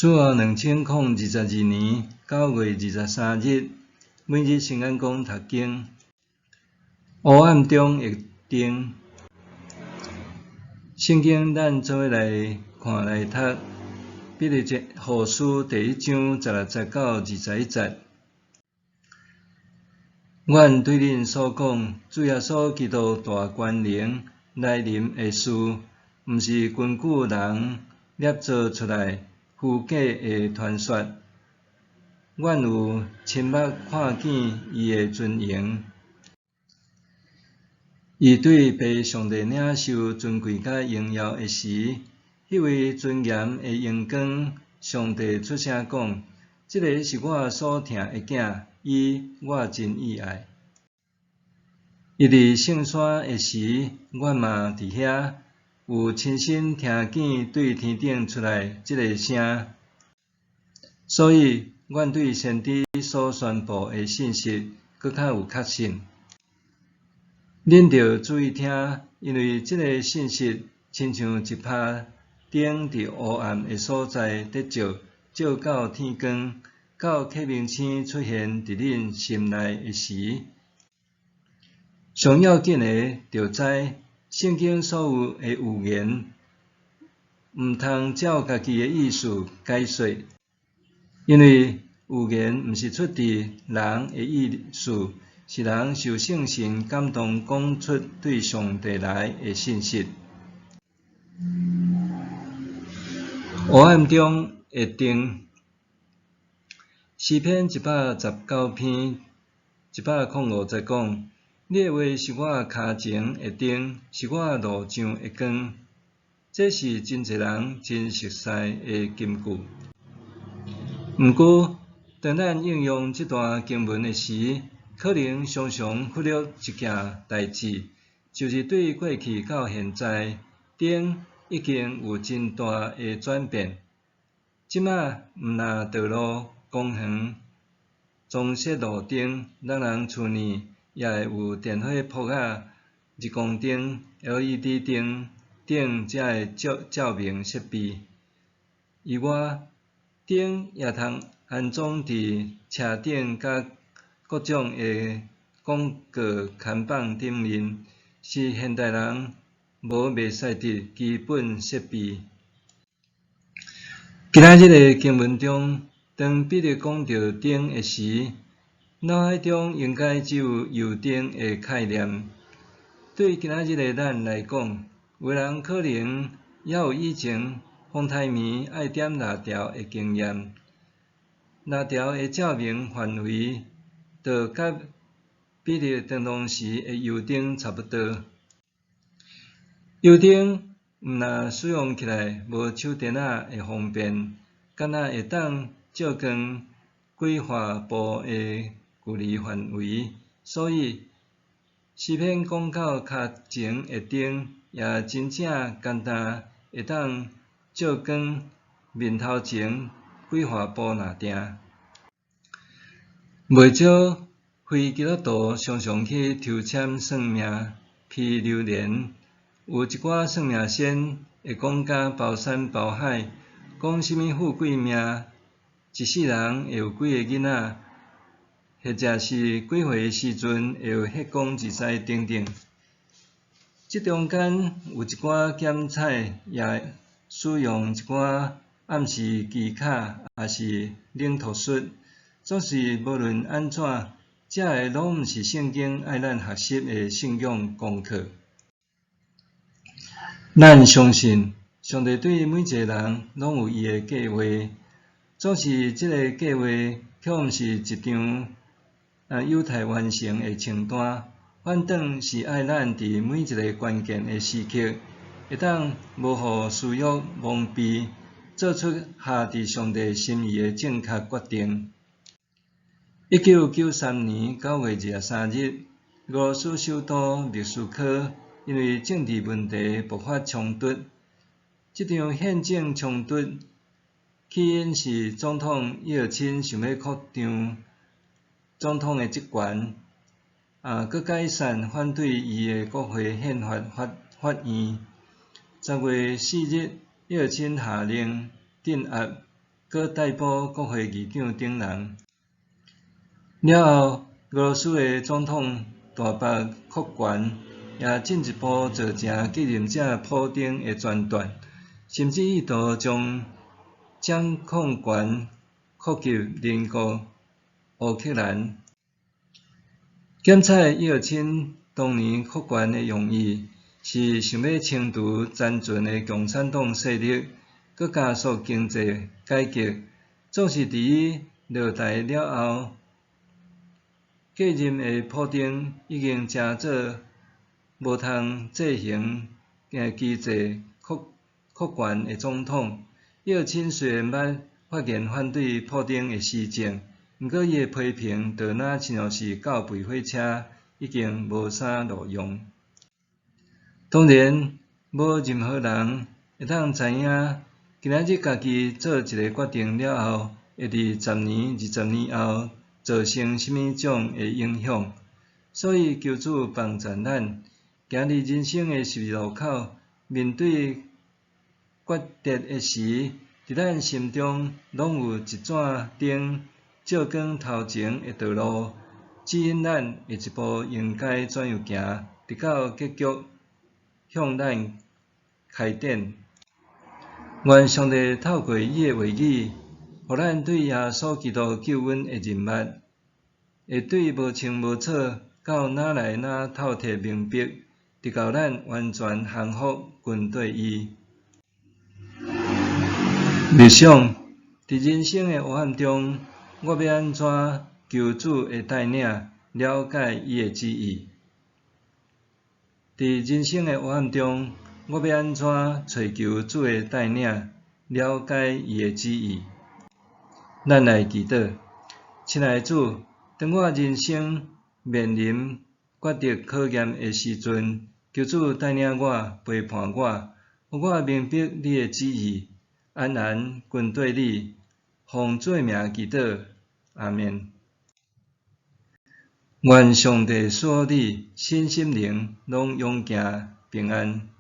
主后2022年9月23日，每日圣眼光读经，黑暗中的灯。圣经咱做伙来看来读，彼得后书第1章16节到21节。阮对恁所讲，主耶稣基督大权能来临的事，毋是根据人捏造出来虚假的传说。阮有亲目看见伊的尊荣，伊对被上帝领受尊贵甲荣耀的时，迄位尊严的荣光，上帝出声讲：这个是我所疼的囝，伊我真意爱。伊伫圣山的时，阮嘛伫遐，有亲身听见对天顶出来这个声。所以，阮对先知所宣布的信息，搁较有确信。恁着注意听，因为这个信息，亲像一拍灯伫黑暗的所在得照，照到天光，到启明星出现伫恁心内的时。上要紧的，着知圣经所有的预言，毋通照家己的意思解说，因为预言毋是出自人的意思，是人受圣神感动讲出对上帝来的信息。黑暗中的灯，诗篇119篇105节讲。你的话是我脚前的灯，是我路上的光。这是真侪人真熟悉的金句。毋过，当咱应用这段经文的时，可能常常忽略一件代志，就是对过去到现在，灯已经有真大的转变。即马毋若道路、公园装饰路灯，人人厝呢也会有电火扑仔、日光灯、LED 灯等遮个照明设备。以外，灯也通安装伫车顶甲各种的广告看板顶面，是现代人无袂使的基本设备。今仔日的经文中，当彼得讲到灯的时，脑海中应该只有油灯的概念。对今仔日的咱来讲，有人可能也有以前风台棉爱点蜡条的经验。蜡条的照明范围，就甲彼得当时的油灯差不多。油灯毋若使用起来无手电仔的方便，敢若会当照光几划步的距离范围，所以诗篇讲到脚前的灯，也真正简单，会当照光面头前几划步若定。袂少非基督徒常常去抽签算命、批流年，有一寡算命先会讲甲包山包海，讲什么富贵命，一世人会有几个囡仔，或者是几岁时阵会有血光之灾等等。这中间有一寡检彩，也使用一寡暗示技巧，也是领图术。总是无论安怎，这个拢毋是圣经爱咱学习的信仰功课。咱相信，上帝对每一个人拢有伊的计划，总是这个计划却毋是一张有待完成的清单，反倒是爱咱伫每一个关键的时刻，会当无互私欲蒙蔽，做出下伫上帝心意的正确决定。1993年9月23日，俄罗斯首都莫斯科因为政治问题爆发冲突。这场宪政冲突起因是总统叶尔钦想要扩张总统的职权，佮解散反对伊的国会宪法法院。10月4日，叶尔钦下令镇压搁逮捕国会议长等人。了后，俄罗斯的总统大伯库权也进一步造成继任者普丁的专断，甚至意图将掌控权扩及邻国乌克兰。检察约称，当年扩权的用意是想要清除残存的共产党势力，搁加速经济改革。总是伫伊落台了后，继任的普丁已经真做无通制衡机制扩权的总统。约称虽然捌发言反对普丁的施政，毋过伊的批评就若亲像是狗吠火车，已经无啥路用。当然，无任何人会当知影，今仔日家己做一个决定了后，会伫10年、20年后造成什么种的影响。所以求主帮助咱，行入人生的十字路口，面对抉择的时，伫咱心中拢有一盏灯，照光头前的道路，指引咱下一步应该怎样行，直到结局向咱开展。愿上帝透过伊的话语，互咱对耶稣基督救恩的认捌，会对无清无楚、到哪来哪透彻明白，直到咱完全降服跟对伊。默想，伫人生的黑暗中，我要安怎求主的带领，了解伊的旨意？伫人生的黑暗中，我要安怎找求主的带领，了解伊的旨意？咱来祈祷，亲爱的主，当我人生面临抉择考验的时阵，求主带领我、陪伴我，互我明白你的旨意，安然跟对你，奉主的名祈祷，阿们。愿上帝所有你身心灵拢永行平安。